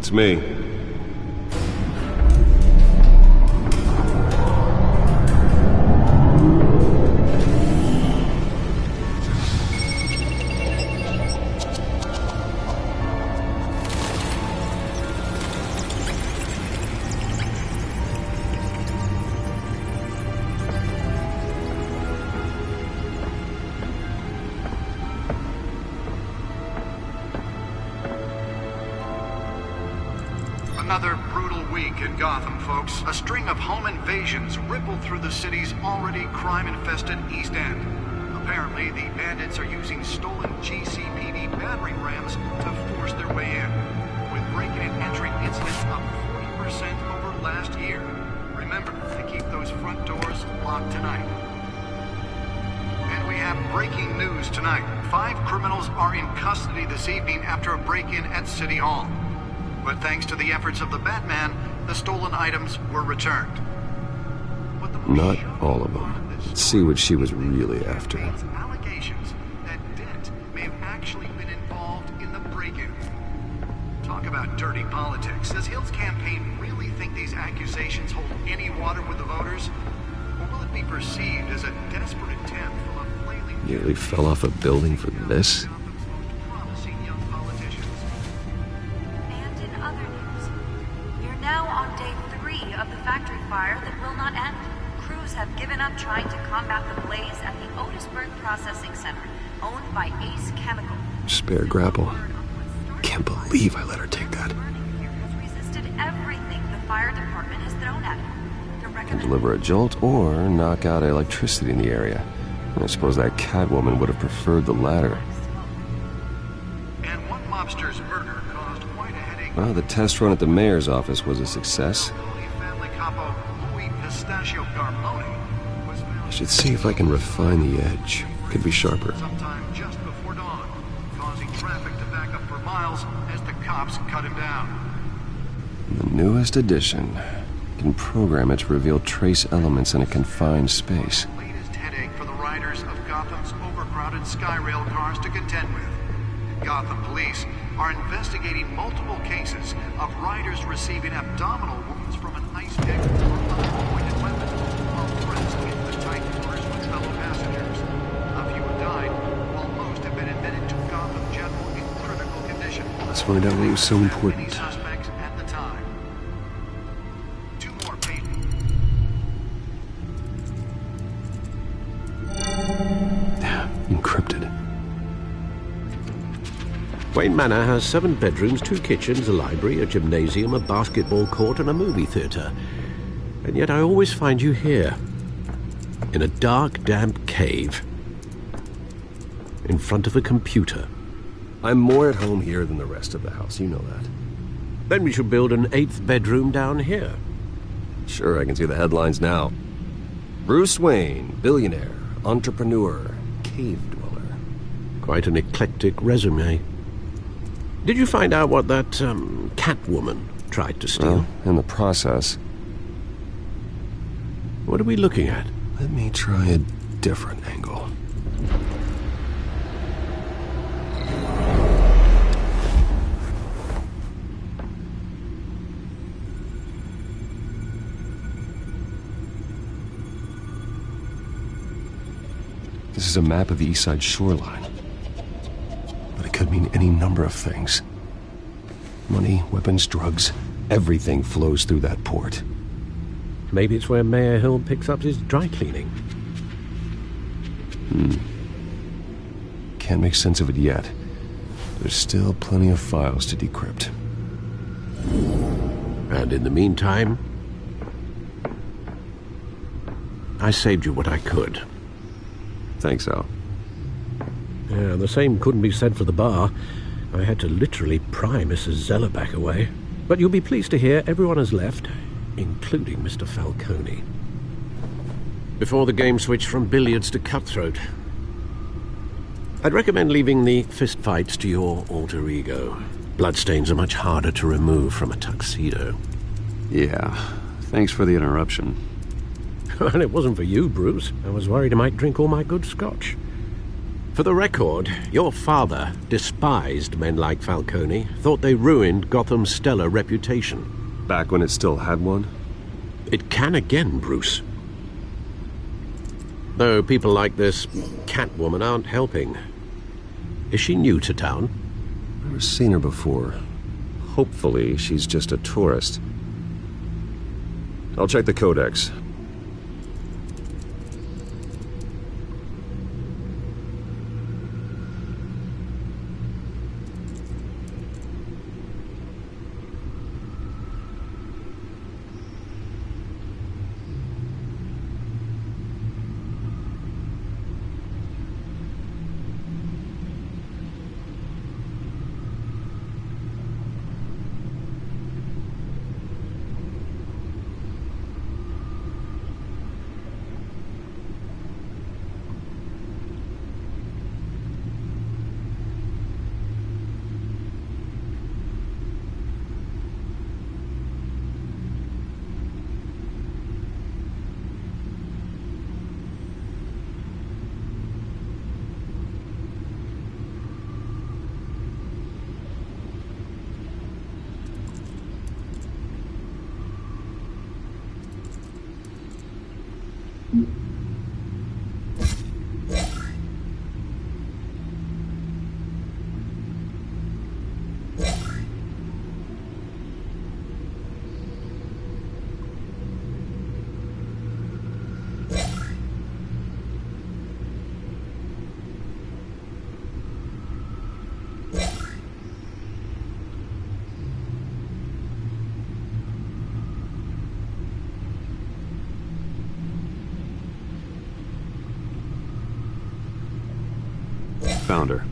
It's me. Another brutal week in Gotham, folks. A string of home invasions rippled through the city's already crime-infested East End. Apparently, the bandits are using stolen GCPD battering rams to force their way in, with breaking and entering incidents up 40% over last year. Remember to keep those front doors locked tonight. And we have breaking news tonight. 5 criminals are in custody this evening after a break-in at City Hall. But thanks to the efforts of the Batman, the stolen items were returned. Not all of them. Let's see what she was really after. Allegations that Dent may have actually been involved in the break-in. Talk about dirty politics. Does Hill's campaign really think these accusations hold any water with the voters? Or will it be perceived as a desperate attempt from a flailing... Nearly fell off a building for this? Now on day 3 of the factory fire that will not end. Crews have given up trying to combat the blaze at the Otisburg Processing Center, owned by Ace Chemical. Spare grapple. Can't believe I let her take that. Has resisted everything the fire department has thrown at it. Can deliver a jolt or knock out electricity in the area. I suppose that Catwoman would have preferred the latter. And one mobster's murder caused quite a headache. Well, the test run at the mayor's office was a success. Family capo Louis Pistachio Garmoni was found I should see if I can refine the edge. Could be sharper. sometime just before dawn, causing traffic to back up for miles as the cops cut him down. The newest edition can program it to reveal trace elements in a confined space. Latest headache for the riders of Gotham's overcrowded Skyrail cars to contend with. Gotham police are investigating multiple cases of riders receiving abdominal wounds from an ice pick or other pointed weapon while pressed into the tight quarters with fellow passengers. A few have died, while most have been admitted to Gotham General in critical condition. Let's find out what was so Many important. suspects at the time. 2 more pages. Encrypted. Wayne Manor has 7 bedrooms, 2 kitchens, a library, a gymnasium, a basketball court, and a movie theatre. And yet I always find you here, in a dark, damp cave, in front of a computer. I'm more at home here than the rest of the house, you know that. Then we should build an 8th bedroom down here. Sure, I can see the headlines now. Bruce Wayne, billionaire, entrepreneur, cave dweller. Quite an eclectic resume. Did you find out what that, Catwoman tried to steal? Well, in the process. What are we looking at? Let me try a different angle. This is a map of the East Side shoreline. But it could mean any number of things. Money, weapons, drugs, everything flows through that port. Maybe it's where Mayor Hill picks up his dry cleaning. Can't make sense of it yet. There's still plenty of files to decrypt. And in the meantime, I saved you what I could. Thanks, Al. Yeah, the same couldn't be said for the bar. I had to literally pry Mrs. Zeller back away. But you'll be pleased to hear everyone has left, including Mr. Falcone. Before the game switched from billiards to cutthroat. I'd recommend leaving the fistfights to your alter ego. Bloodstains are much harder to remove from a tuxedo. Yeah, thanks for the interruption. And it wasn't for you, Bruce. I was worried I might drink all my good scotch. For the record, your father despised men like Falcone, thought they ruined Gotham's stellar reputation. Back when it still had one? It can again, Bruce. Though people like this Catwoman aren't helping. Is she new to town? Never seen her before. Hopefully, she's just a tourist. I'll check the codex. Found her.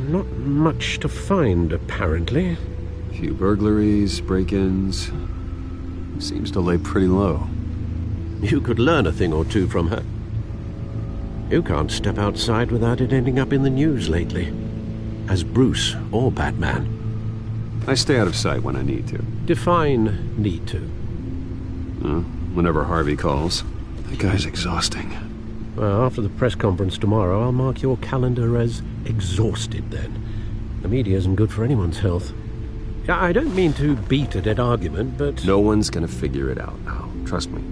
Not much to find, apparently. Few burglaries, break-ins. Seems to lay pretty low. You could learn a thing or two from her. You can't step outside without it ending up in the news lately. As Bruce or Batman. I stay out of sight when I need to. Define need to. Whenever Harvey calls. That guy's exhausting. Well, after the press conference tomorrow, I'll mark your calendar as exhausted then. The media isn't good for anyone's health. I don't mean to beat a dead argument, but... No one's gonna figure it out now. Trust me.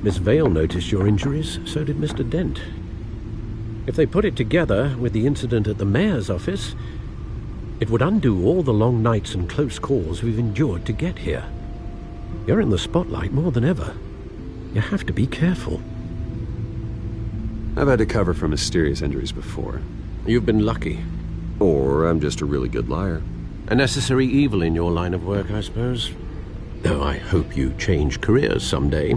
Miss Vale noticed your injuries, so did Mr. Dent. If they put it together with the incident at the mayor's office, it would undo all the long nights and close calls we've endured to get here. You're in the spotlight more than ever. You have to be careful. I've had to cover for mysterious injuries before. You've been lucky. Or I'm just a really good liar. A necessary evil in your line of work, I suppose. Though I hope you change careers someday.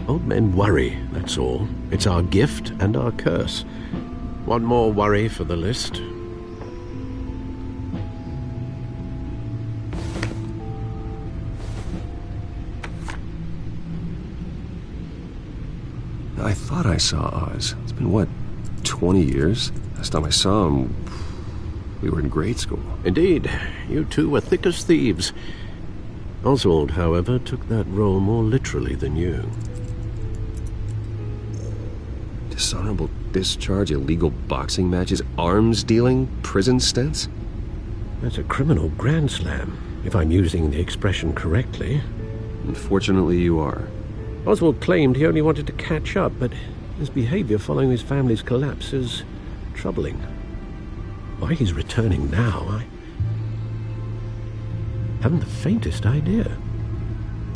Old men worry, that's all. It's our gift and our curse. One more worry for the list. I thought I saw Oz. It's been, what, 20 years? Last time I saw him, we were in grade school. Indeed. You two were thick as thieves. Oswald, however, took that role more literally than you. Dishonorable discharge, illegal boxing matches, arms dealing, prison stints? That's a criminal grand slam, if I'm using the expression correctly. Unfortunately, you are. Oswald claimed he only wanted to catch up, but his behavior following his family's collapse is troubling. Why he's returning now, I haven't the faintest idea.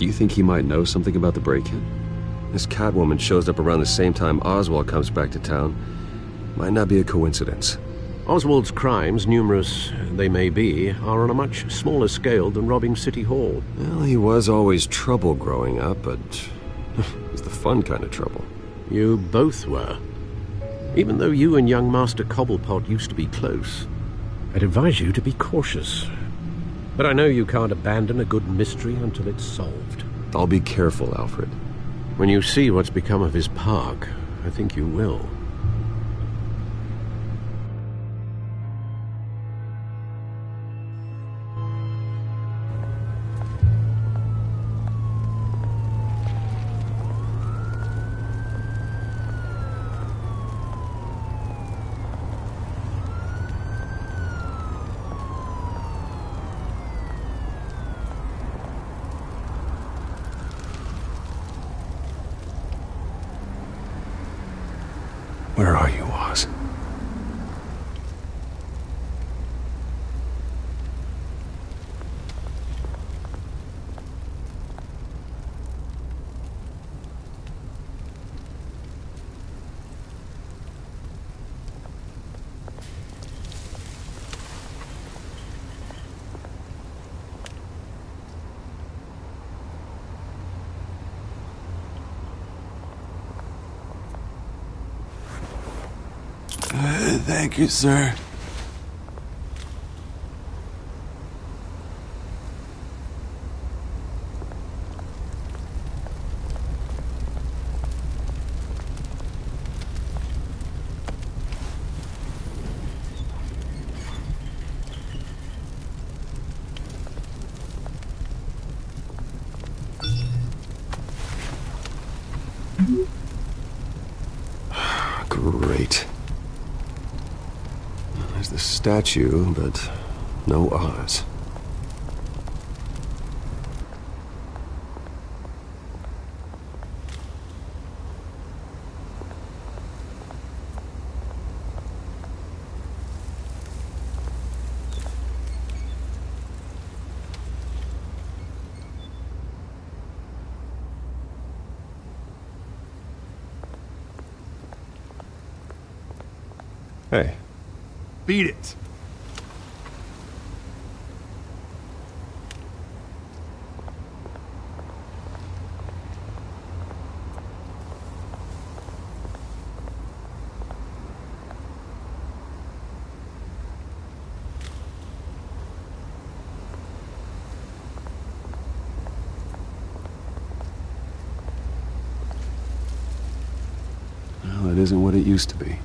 Do you think he might know something about the break-in? This Catwoman shows up around the same time Oswald comes back to town. Might not be a coincidence. Oswald's crimes, numerous they may be, are on a much smaller scale than robbing City Hall. Well, he was always trouble growing up, but it was the fun kind of trouble. You both were. Even though you and young Master Cobblepot used to be close, I'd advise you to be cautious. But I know you can't abandon a good mystery until it's solved. I'll be careful, Alfred. When you see what's become of his park, I think you will. Where are you, Oz? Thank you, sir. Great. There's the statue, but no Oz. Hey. Beat it. Well, it isn't what it used to be.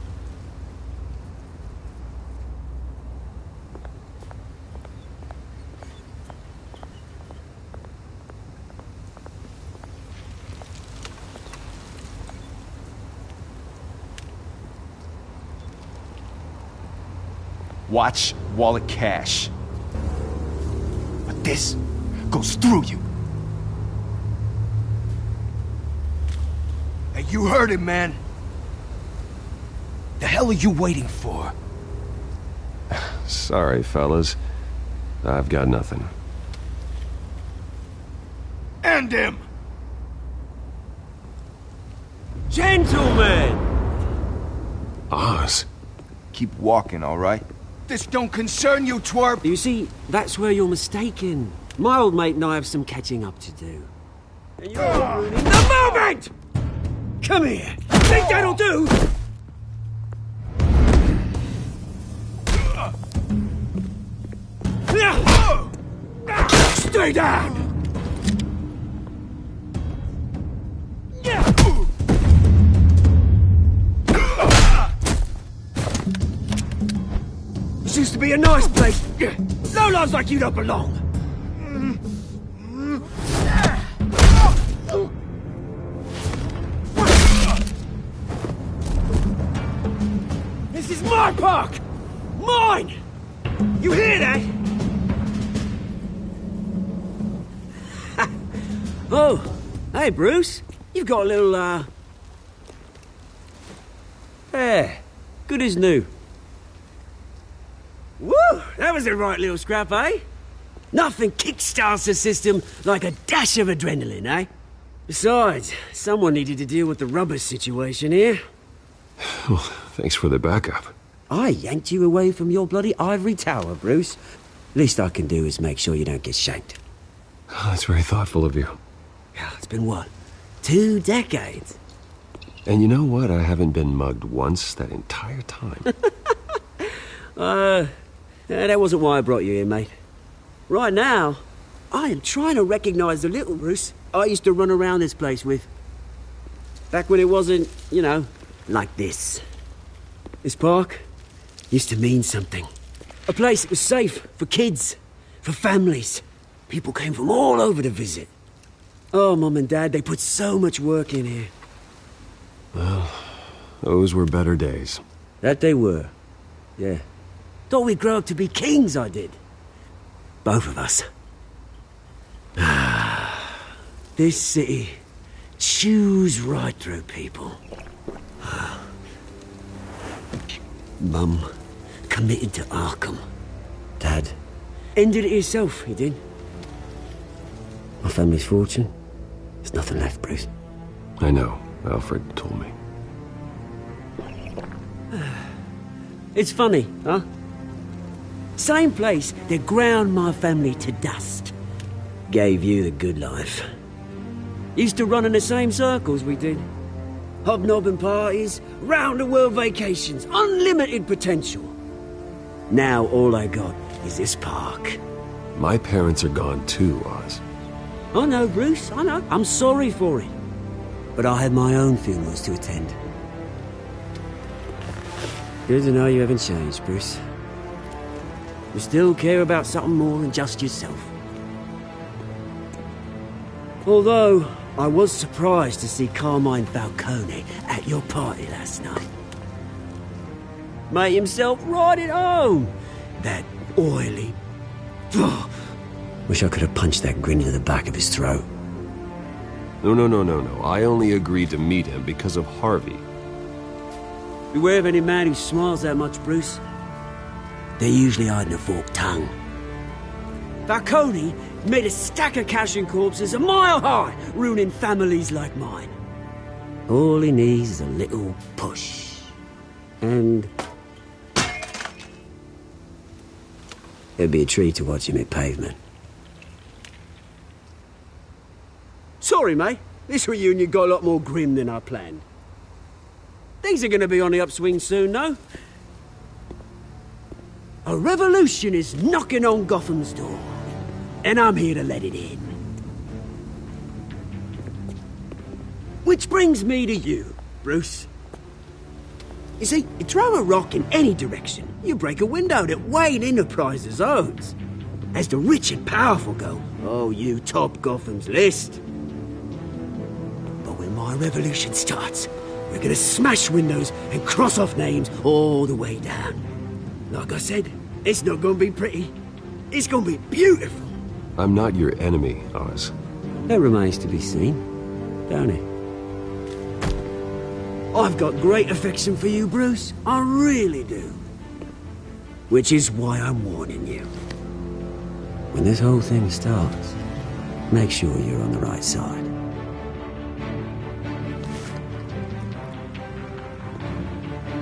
Watch wallet cash. But this goes through you. Hey, you heard it, man. The hell are you waiting for? Sorry, fellas. I've got nothing. End him! Gentlemen! Oz? Keep walking, all right? This don't concern you, twerp! You see, that's where you're mistaken. My old mate and I have some catching up to do. And you're ruining the moment! Come here! Think that'll do? Stay down! This used to be a nice place. No lives like you don't belong. This is my park! Mine! You hear that? Oh, hey Bruce. You've got a little, hair. Good as new. Woo! That was a right little scrap, eh? Nothing kickstarts the system like a dash of adrenaline, eh? Besides, someone needed to deal with the rubber situation here. Well, thanks for the backup. I yanked you away from your bloody ivory tower, Bruce. Least I can do is make sure you don't get shanked. Oh, that's very thoughtful of you. Yeah, it's been what? 2 decades? And you know what? I haven't been mugged once that entire time. That wasn't why I brought you here, mate. Right now, I am trying to recognize the little Bruce I used to run around this place with. Back when it wasn't, you know, like this. This park used to mean something. A place that was safe for kids, for families. People came from all over to visit. Oh, Mum and Dad, they put so much work in here. Well, those were better days. That they were. Yeah. Thought we'd grow up to be kings, I did. Both of us. This city chews right through people. Mum committed to Arkham. Dad ended it himself, he did. My family's fortune. There's nothing left, Bruce. I know. Alfred told me. It's funny, huh? Same place that ground my family to dust. Gave you the good life. Used to run in the same circles we did. Hobnobbing parties, round-the-world vacations, unlimited potential. Now all I got is this park. My parents are gone too, Oz. I know, Bruce, I know. I'm sorry for it. But I had my own funerals to attend. Good to know you haven't changed, Bruce. You still care about something more than just yourself. Although, I was surprised to see Carmine Falcone at your party last night. Made himself right at home. That oily... Wish I could have punched that grin into the back of his throat. No. I only agreed to meet him because of Harvey. Beware of any man who smiles that much, Bruce. They're usually hiding a forked tongue. Falcone made a stack of cash and corpses a mile high, ruining families like mine. All he needs is a little push. And... it'd be a treat to watch him hit pavement. Sorry, mate. This reunion got a lot more grim than I planned. Things are gonna be on the upswing soon, though. A revolution is knocking on Gotham's door. And I'm here to let it in. Which brings me to you, Bruce. You see, you throw a rock in any direction, you break a window that Wayne Enterprises owns. As the rich and powerful go, oh, you top Gotham's list. But when my revolution starts, we're gonna smash windows and cross off names all the way down. Like I said, it's not gonna be pretty. It's gonna be beautiful. I'm not your enemy, Oz. That remains to be seen, don't it? I've got great affection for you, Bruce. I really do. Which is why I'm warning you. When this whole thing starts, make sure you're on the right side.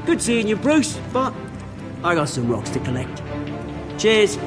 Good seeing you, Bruce, but I got some rocks to collect. Cheers.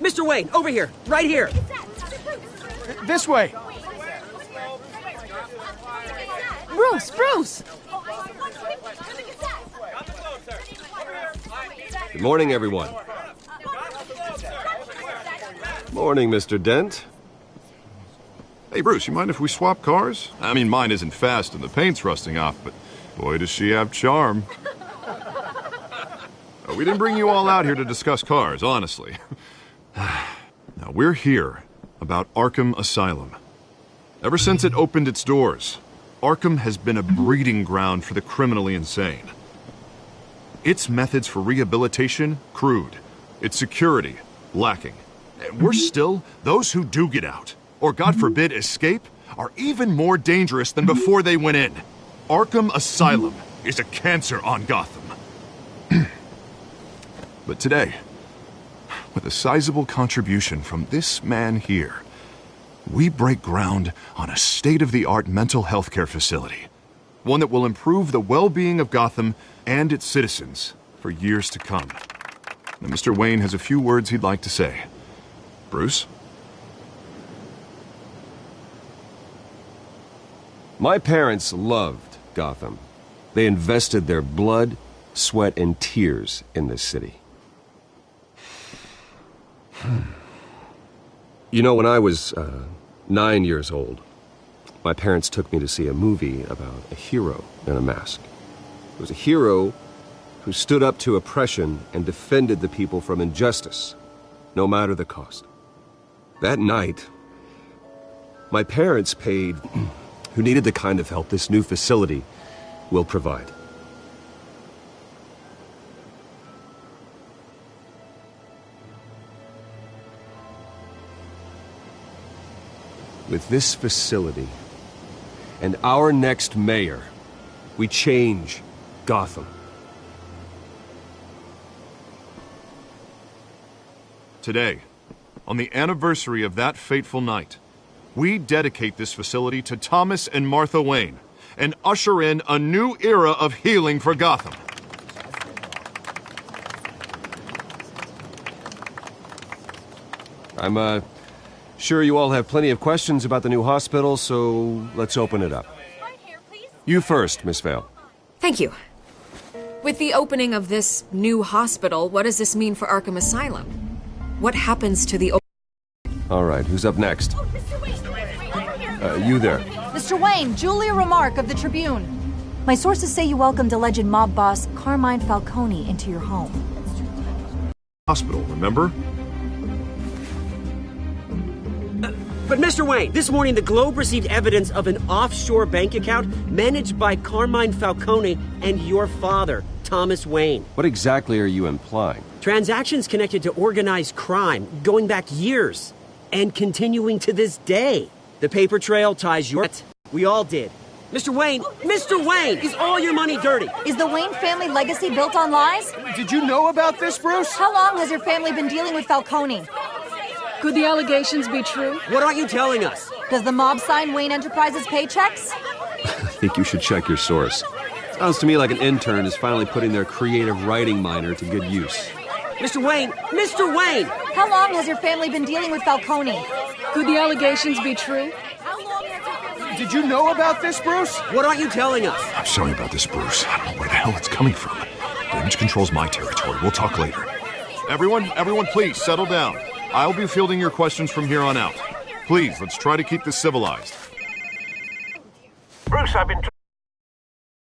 Mr. Wayne, over here, right here. This way. Bruce! Good morning, everyone. Morning, Mr. Dent. Hey, Bruce, you mind if we swap cars? I mean, mine isn't fast and the paint's rusting off, but boy, does she have charm. We didn't bring you all out here to discuss cars, honestly. Now, we're here about Arkham Asylum. Ever since it opened its doors, Arkham has been a breeding ground for the criminally insane. Its methods for rehabilitation, crude. Its security, lacking. And worse still, those who do get out, or God forbid escape, are even more dangerous than before they went in. Arkham Asylum is a cancer on Gotham. But today, with a sizable contribution from this man here, we break ground on a state-of-the-art mental health care facility. One that will improve the well-being of Gotham and its citizens for years to come. Now, Mr. Wayne has a few words he'd like to say. Bruce? My parents loved Gotham. They invested their blood, sweat, and tears in this city. You know, when I was 9 years old, my parents took me to see a movie about a hero in a mask. It was a hero who stood up to oppression and defended the people from injustice, no matter the cost. That night, my parents paid who needed the kind of help this new facility will provide. With this facility and our next mayor, we change Gotham. Today, on the anniversary of that fateful night, we dedicate this facility to Thomas and Martha Wayne and usher in a new era of healing for Gotham. I'm sure you all have plenty of questions about the new hospital, so let's open it up. You first, Miss Vale. Thank you. With the opening of this new hospital, what does this mean for Arkham Asylum? What happens to the... All right, who's up next? You there. Mr. Wayne, Julia Remark of the Tribune. My sources say you welcomed alleged mob boss Carmine Falcone into your home. Hospital, remember? But Mr. Wayne, this morning the Globe received evidence of an offshore bank account managed by Carmine Falcone and your father, Thomas Wayne. What exactly are you implying? Transactions connected to organized crime going back years and continuing to this day. The paper trail ties your... We all did. Mr. Wayne, is all your money dirty? Is the Wayne family legacy built on lies? Did you know about this, Bruce? How long has your family been dealing with Falcone? Could the allegations be true? What aren't you telling us? Does the mob sign Wayne Enterprises paychecks? I think you should check your source. Sounds to me like an intern is finally putting their creative writing minor to good use. Mr. Wayne! How long has your family been dealing with Falcone? Could the allegations be true? Did you know about this, Bruce? What aren't you telling us? I'm sorry about this, Bruce. I don't know where the hell it's coming from. Damage control's my territory. We'll talk later. Everyone, please, settle down. I'll be fielding your questions from here on out. Please, let's try to keep this civilized. Bruce, I've been...